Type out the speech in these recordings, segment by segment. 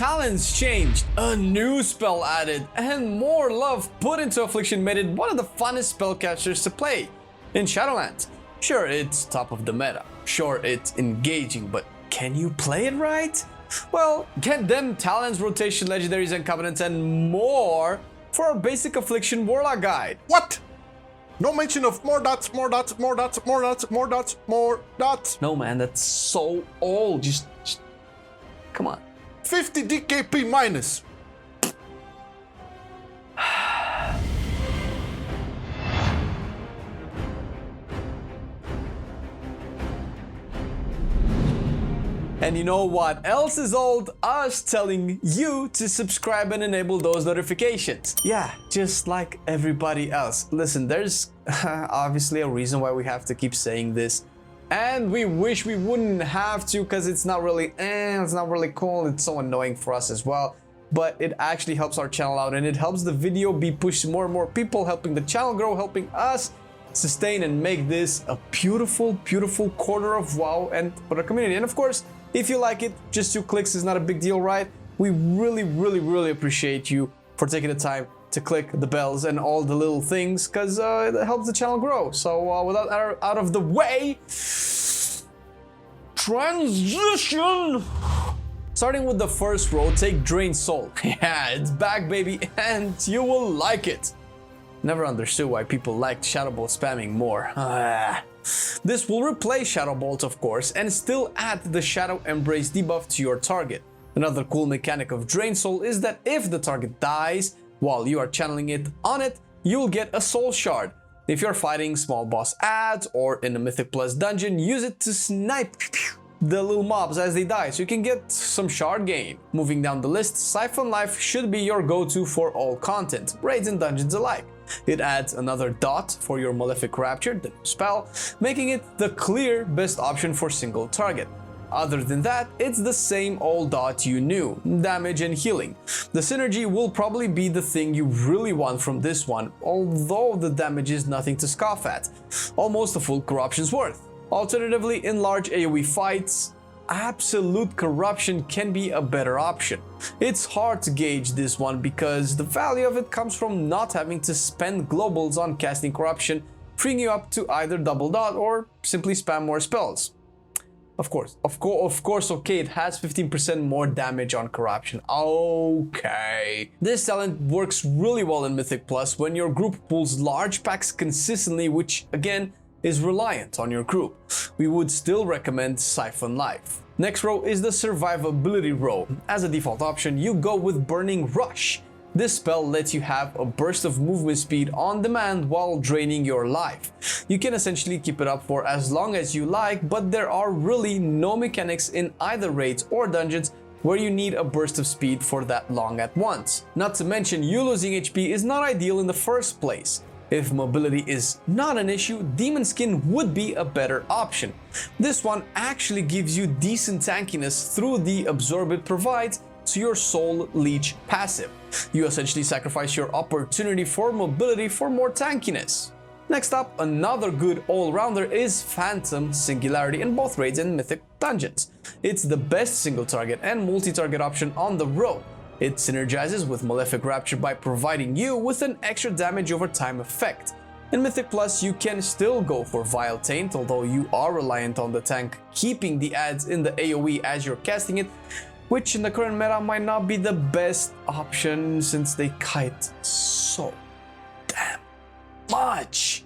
talents changed, a new spell added, and more love put into Affliction made it one of the funnest spellcasters to play in Shadowlands. Sure, it's top of the meta. Sure, it's engaging, but can you play it right? Well, get them talents, rotation, legendaries, and covenants, and more for our basic Affliction Warlock guide. What? No mention of more dots, more dots, more dots, more dots, more dots, more dots. No, man, that's so old. Just come on. 50 DKP minus. And you know what else is old? Us telling you to subscribe and enable those notifications. Yeah, just like everybody else. Listen, there's obviously a reason why we have to keep saying this. And we wish we wouldn't have to, because it's not really cool. It's so annoying for us as well. But it actually helps our channel out, and it helps the video be pushed to more and more people, helping the channel grow, helping us sustain and make this a beautiful, beautiful corner of WoW and for the community. And of course, if you like it, just 2 clicks is not a big deal, right? We really, really, really appreciate you for taking the time to click the bells and all the little things, because it helps the channel grow. So without out of the way, transition! Starting with the first row, take Drain Soul. Yeah, it's back, baby, and you will like it. Never understood why people liked Shadow Bolt spamming more. This will replace Shadow Bolt, of course, and still add the Shadow Embrace debuff to your target. Another cool mechanic of Drain Soul is that if the target dies while you are channeling it on it, you'll get a Soul Shard. If you're fighting small boss ads or in a Mythic Plus dungeon, use it to snipe the little mobs as they die, so you can get some shard gain. Moving down the list, Siphon Life should be your go-to for all content, raids and dungeons alike. It adds another dot for your Malefic Rapture, the new spell, making it the clear best option for single target. Other than that, it's the same old dot you knew, damage and healing. The synergy will probably be the thing you really want from this one, although the damage is nothing to scoff at, almost a full corruption's worth. Alternatively, in large AoE fights, Absolute Corruption can be a better option. It's hard to gauge this one because the value of it comes from not having to spend globals on casting Corruption, freeing you up to either double dot or simply spam more spells. Of course, okay, it has 15% more damage on Corruption. Okay. This talent works really well in Mythic Plus when your group pulls large packs consistently, which again is reliant on your group. We would still recommend Siphon Life. Next row is the survivability row. As a default option, you go with Burning Rush. This spell lets you have a burst of movement speed on demand while draining your life. You can essentially keep it up for as long as you like, but there are really no mechanics in either raids or dungeons where you need a burst of speed for that long at once. Not to mention, you losing HP is not ideal in the first place. If mobility is not an issue, Demon Skin would be a better option. This one actually gives you decent tankiness through the absorb it provides to your Soul Leech passive. You essentially sacrifice your opportunity for mobility for more tankiness. Next up, another good all-rounder is Phantom Singularity in both raids and Mythic dungeons. It's the best single target and multi-target option on the road. It synergizes with Malefic Rapture by providing you with an extra damage over time effect. In Mythic Plus, you can still go for Vile Taint, although you are reliant on the tank keeping the adds in the AoE as you're casting it, which in the current meta might not be the best option since they kite so damn much.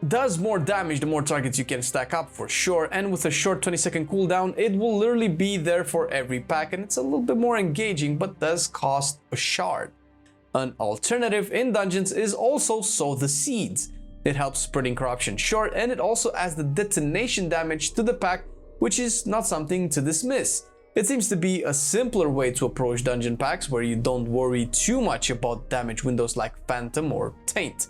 Does more damage the more targets you can stack up for sure, and with a short 20-second cooldown, it will literally be there for every pack, and it's a little bit more engaging, but does cost a shard. An alternative in dungeons is also Sow the Seeds. It helps spreading corruption short, and it also adds the detonation damage to the pack, which is not something to dismiss. It seems to be a simpler way to approach dungeon packs where you don't worry too much about damage windows like Phantom or Taint.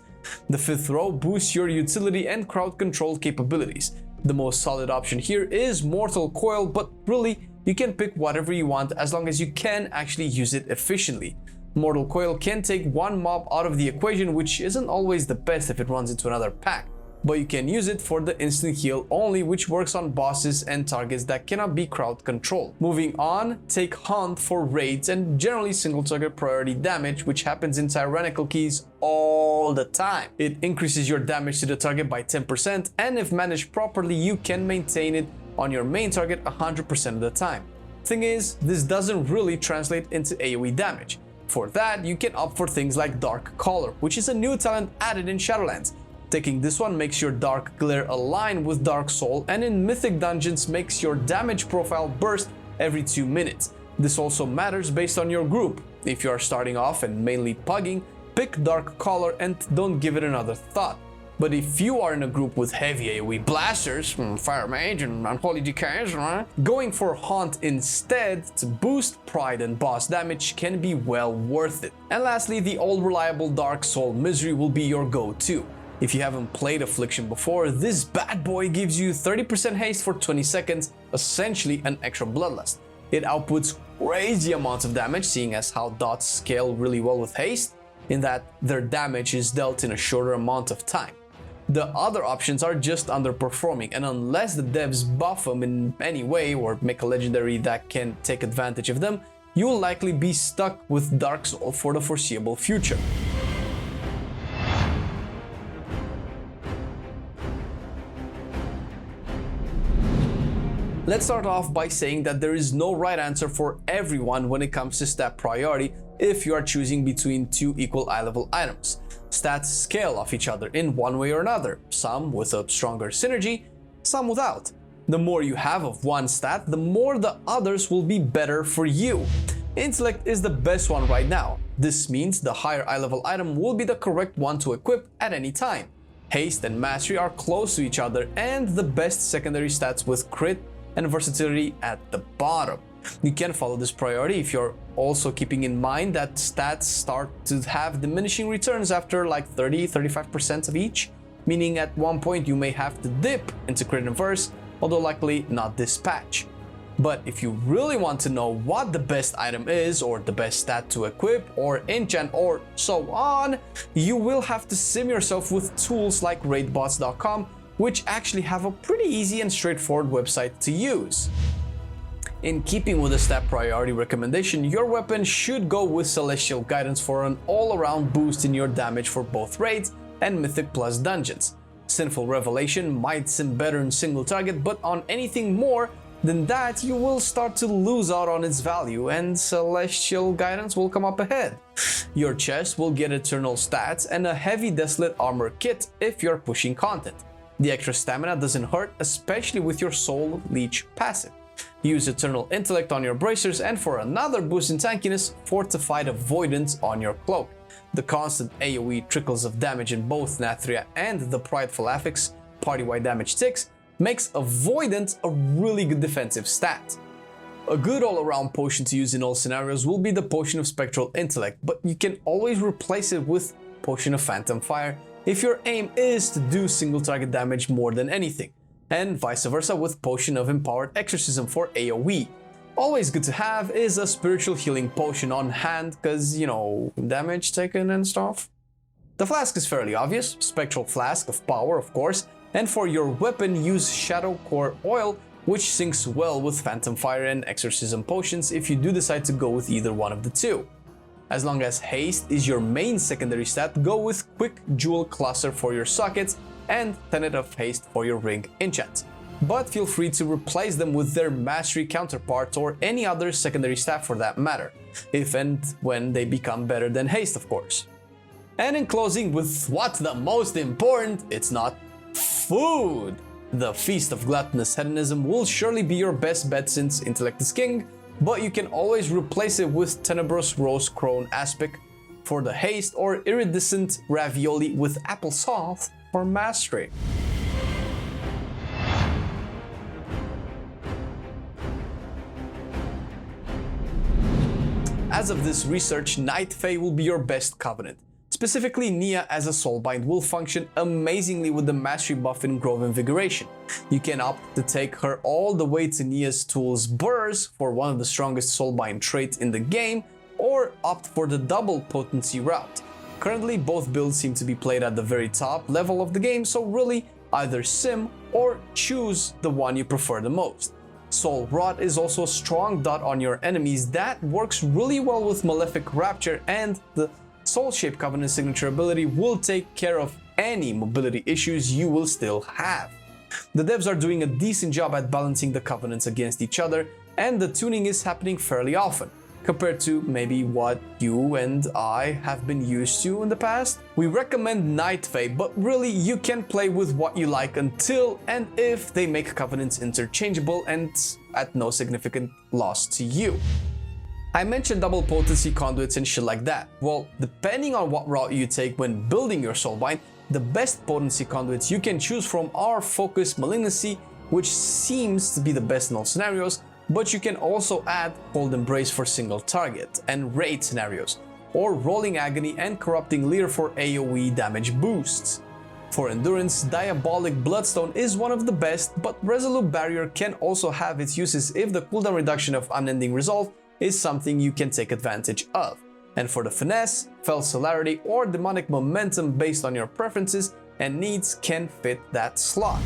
The fifth row boosts your utility and crowd control capabilities. The most solid option here is Mortal Coil, but really, you can pick whatever you want as long as you can actually use it efficiently. Mortal Coil can take one mob out of the equation, which isn't always the best if it runs into another pack. but you can use it for the instant heal only, which works on bosses and targets that cannot be crowd controlled. Moving on, take Hunt for raids and generally single target priority damage, which happens in Tyrannical Keys all the time. It increases your damage to the target by 10%, and if managed properly, you can maintain it on your main target 100% of the time. Thing is, this doesn't really translate into AoE damage. For that, you can opt for things like Dark Color, which is a new talent added in Shadowlands. Taking this one makes your Dark Glare align with Dark Soul, and in Mythic dungeons makes your damage profile burst every 2 minutes. This also matters based on your group. If you are starting off and mainly pugging, pick Dark Color and don't give it another thought. But if you are in a group with heavy AoE blasters, Fire Mage and Unholy Decays, going for Haunt instead to boost Pride and boss damage can be well worth it. And lastly, the old reliable Dark Soul Misery will be your go-to. If you haven't played Affliction before, this bad boy gives you 30% haste for 20 seconds, essentially an extra bloodlust. It outputs crazy amounts of damage, seeing as how dots scale really well with haste, in that their damage is dealt in a shorter amount of time. The other options are just underperforming, and unless the devs buff them in any way or make a legendary that can take advantage of them, you will likely be stuck with Dark Soul for the foreseeable future. Let's start off by saying that there is no right answer for everyone when it comes to stat priority if you are choosing between two equal eye level items. Stats scale off each other in one way or another, some with a stronger synergy, some without. The more you have of one stat, the more the others will be better for you. Intellect is the best one right now. This means the higher eye level item will be the correct one to equip at any time. Haste and Mastery are close to each other and the best secondary stats with crit and versatility at the bottom. You can follow this priority if you're also keeping in mind that stats start to have diminishing returns after like 30-35% of each, meaning at one point you may have to dip into crit and verse, although likely not this patch. But if you really want to know what the best item is, or the best stat to equip, or enchant, or so on, you will have to sim yourself with tools like raidbots.com, which actually have a pretty easy and straightforward website to use. In keeping with the stat priority recommendation, your weapon should go with Celestial Guidance for an all-around boost in your damage for both raids and Mythic plus dungeons. Sinful Revelation might sim better in single target, but on anything more than that, you will start to lose out on its value and Celestial Guidance will come up ahead. Your chest will get Eternal stats and a heavy Desolate Armor kit if you're pushing content. The extra stamina doesn't hurt, especially with your Soul Leech passive. Use Eternal Intellect on your bracers, and for another boost in tankiness, Fortified Avoidance on your cloak. The constant AoE trickles of damage in both Nathria and the Prideful Affix party-wide damage ticks makes Avoidance a really good defensive stat. A good all-around potion to use in all scenarios will be the Potion of Spectral Intellect, but you can always replace it with Potion of Phantom Fire if your aim is to do single target damage more than anything, and vice versa with Potion of Empowered Exorcism for AoE. Always good to have is a Spiritual Healing Potion on hand, cause, you know, damage taken and stuff. The flask is fairly obvious, Spectral Flask of Power of course, and for your weapon use Shadow Core Oil, which syncs well with Phantom Fire and Exorcism potions if you do decide to go with either one of the two. As long as Haste is your main secondary stat, go with Quick Jewel Cluster for your sockets and Tenet of Haste for your ring enchants. But feel free to replace them with their Mastery counterpart or any other secondary stat for that matter, if and when they become better than Haste of course. And in closing with what's the most important, it's not food. The Feast of Gluttonous Hedonism will surely be your best bet since Intellect is king, but you can always replace it with Tenebrous Rose Crone Aspic for the haste or Iridescent Ravioli with Applesauce for mastery. As of this research, Night Fae will be your best covenant. Specifically, Nia as a Soulbind will function amazingly with the Mastery buff in Grove Invigoration. You can opt to take her all the way to Nia's tools Burrs for one of the strongest Soulbind traits in the game, or opt for the double potency route. Currently, both builds seem to be played at the very top level of the game, so really either sim or choose the one you prefer the most. Soul Rot is also a strong dot on your enemies that works really well with Malefic Rapture, and the Soul Shape Covenant signature ability will take care of any mobility issues you will still have. The devs are doing a decent job at balancing the covenants against each other, and the tuning is happening fairly often, compared to maybe what you and I have been used to in the past. We recommend Night Fae, but really you can play with what you like until and if they make covenants interchangeable and at no significant loss to you. I mentioned double potency conduits and shit like that. Well, depending on what route you take when building your Soulbind, the best potency conduits you can choose from are Focus Malignancy, which seems to be the best in all scenarios, but you can also add Cold Embrace for single target and raid scenarios, or Rolling Agony and Corrupting Leer for AoE damage boosts. For endurance, Diabolic Bloodstone is one of the best, but Resolute Barrier can also have its uses if the cooldown reduction of Unending Resolve is something you can take advantage of. And for the finesse, Fell Celerity or Demonic Momentum based on your preferences and needs can fit that slot.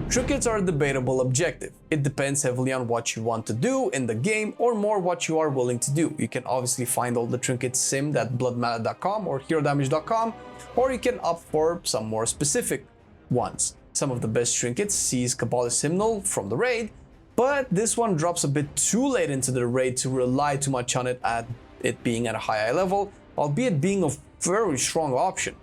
Trinkets are a debatable objective. It depends heavily on what you want to do in the game or more what you are willing to do. You can obviously find all the trinkets simmed at bloodmallet.com or herodamage.com, or you can opt for some more specific ones. Some of the best trinkets seize Kabbalist Hymnal from the raid, but this one drops a bit too late into the raid to rely too much on it at it being at a high level, albeit being a very strong option.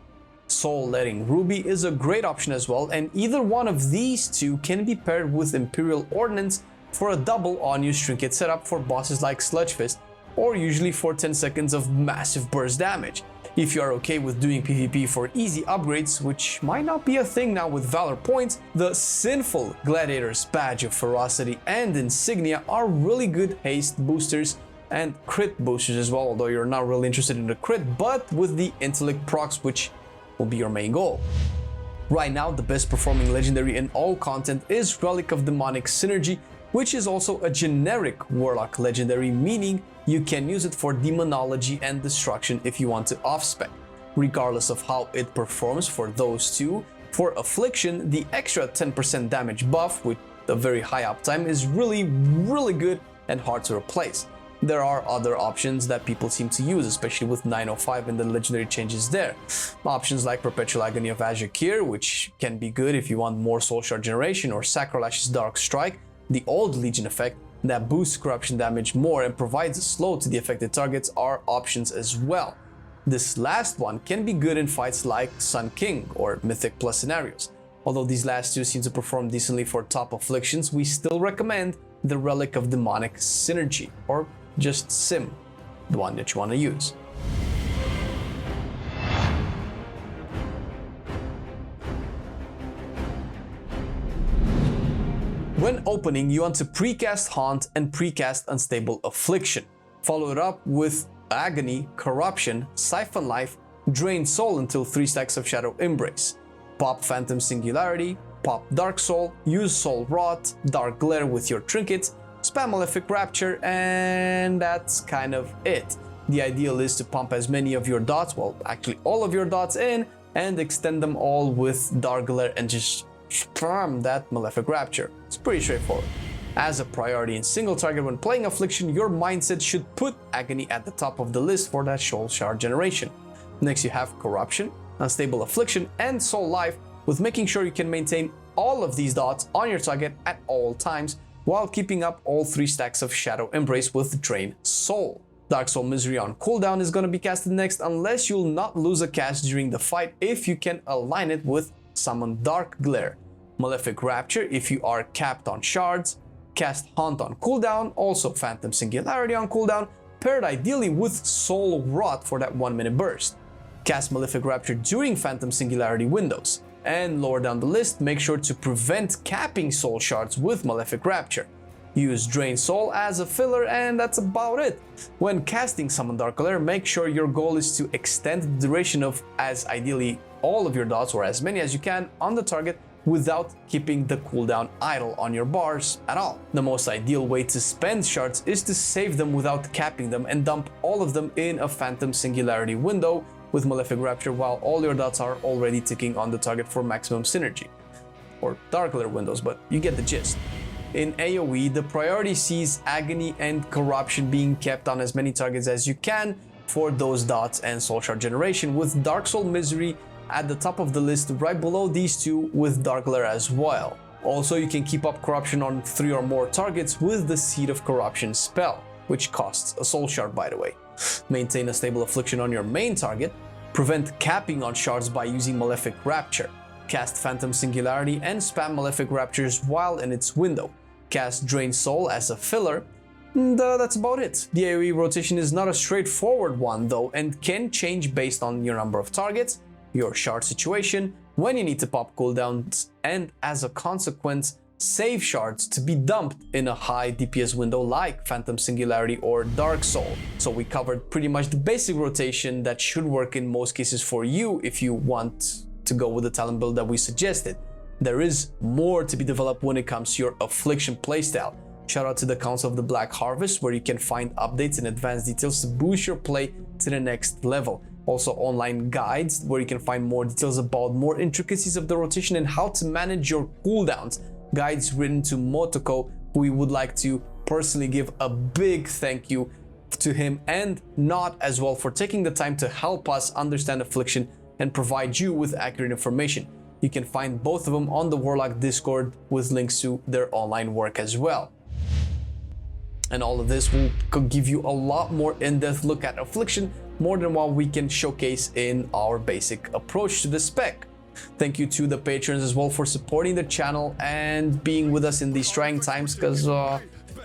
Soul Letting Ruby is a great option as well, and either one of these two can be paired with Imperial Ordnance for a double on-use trinket setup for bosses like Sludgefist, or usually for 10 seconds of massive burst damage. If you are okay with doing PvP for easy upgrades, which might not be a thing now with Valor points, the Sinful Gladiator's Badge of Ferocity and Insignia are really good haste boosters and crit boosters as well, although you're not really interested in the crit, but with the Intellect procs, which will be your main goal. Right now, the best performing legendary in all content is Relic of Demonic Synergy, which is also a generic Warlock legendary, meaning you can use it for demonology and destruction if you want to off-spec. Regardless of how it performs for those two, for Affliction, the extra 10% damage buff with a very high uptime is really good and hard to replace. There are other options that people seem to use, especially with 905 and the legendary changes there. Options like Perpetual Agony of Azure, which can be good if you want more Soul Shard generation, or Sacrilash's Dark Strike, the old Legion effect that boosts corruption damage more and provides a slow to the affected targets, are options as well. This last one can be good in fights like Sun King or Mythic Plus scenarios. Although these last two seem to perform decently for top afflictions, we still recommend the Relic of Demonic Synergy, or just Sim, the one that you want to use. When opening, you want to precast Haunt and precast Unstable Affliction. Follow it up with Agony, Corruption, Siphon Life, Drain Soul until 3 stacks of Shadow Embrace. Pop Phantom Singularity, pop Dark Soul, use Soul Rot, Dark Glare with your trinkets, spam Malefic Rapture, and that's kind of it. The ideal is to pump as many of your dots, well actually all of your dots in, and extend them all with Dark Glare and just spam that Malefic Rapture. It's pretty straightforward. As a priority in single target when playing Affliction, your mindset should put Agony at the top of the list for that Soul Shard generation. Next you have Corruption, Unstable Affliction, and Soul Life, with making sure you can maintain all of these dots on your target at all times, while keeping up all 3 stacks of Shadow Embrace with Drain Soul. Dark Soul Misery on cooldown is going to be casted next, unless you'll not lose a cast during the fight if you can align it with Summon Dark Glare. Malefic Rapture if you are capped on shards. Cast Haunt on cooldown, also Phantom Singularity on cooldown, paired ideally with Soul Rot for that 1-minute burst. Cast Malefic Rapture during Phantom Singularity windows. And lower down the list, make sure to prevent capping Soul Shards with Malefic Rapture. Use Drain Soul as a filler, and that's about it. When casting Summon Dark Glare, make sure your goal is to extend the duration of, as ideally all of your dots or as many as you can on the target without keeping the cooldown idle on your bars at all. The most ideal way to spend shards is to save them without capping them and dump all of them in a Phantom Singularity window with Malefic Rapture while all your dots are already ticking on the target for maximum synergy. Or Dark Lair windows, but you get the gist. In AoE, the priority sees Agony and Corruption being kept on as many targets as you can for those dots and Soul Shard generation, with Dark Soul Misery at the top of the list right below these two with Dark Lair as well. Also, you can keep up Corruption on 3 or more targets with the Seed of Corruption spell, which costs a Soul Shard by the way. Maintain a stable affliction on your main target, prevent capping on shards by using Malefic Rapture, cast Phantom Singularity and spam Malefic Raptures while in its window, cast Drain Soul as a filler, and that's about it. The AoE rotation is not a straightforward one though and can change based on your number of targets, your shard situation, when you need to pop cooldowns, and as a consequence, save shards to be dumped in a high DPS window like Phantom Singularity or Dark Soul. So we covered pretty much the basic rotation that should work in most cases for you if you want to go with the talent build that we suggested. There is more to be developed when it comes to your Affliction playstyle. Shout out to the Council of the Black Harvest where you can find updates and advanced details to boost your play to the next level. Also online guides where you can find more details about more intricacies of the rotation and how to manage your cooldowns. Guides written to Motoko, who we would like to personally give a big thank you to him and Not as well for taking the time to help us understand Affliction and provide you with accurate information. You can find both of them on the Warlock Discord with links to their online work as well. And all of this will give you a lot more in-depth look at Affliction, more than what we can showcase in our basic approach to the spec. Thank you to the patrons as well for supporting the channel and being with us in these trying times, because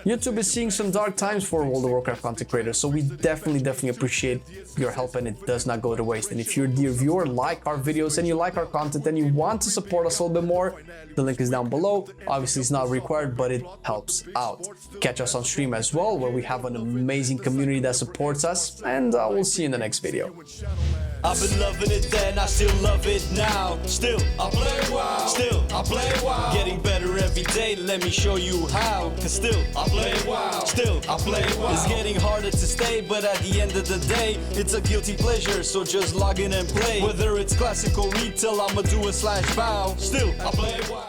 YouTube is seeing some dark times for World of Warcraft content creators, so we definitely appreciate your help and it does not go to waste. And if you're a dear viewer, like our videos and you like our content and you want to support us a little bit more, the link is down below. Obviously it's not required, but it helps out. Catch us on stream as well, where we have an amazing community that supports us, and we'll see you in the next video. I've been loving it then, I still love it now. Still, I play WoW. Still, I play WoW. Getting better every day, let me show you how. Cause still, I play WoW. Still, I play WoW. It's getting harder to stay, but at the end of the day, it's a guilty pleasure, so just log in and play. Whether it's classic or retail, I'ma do a /bow. Still, I play WoW.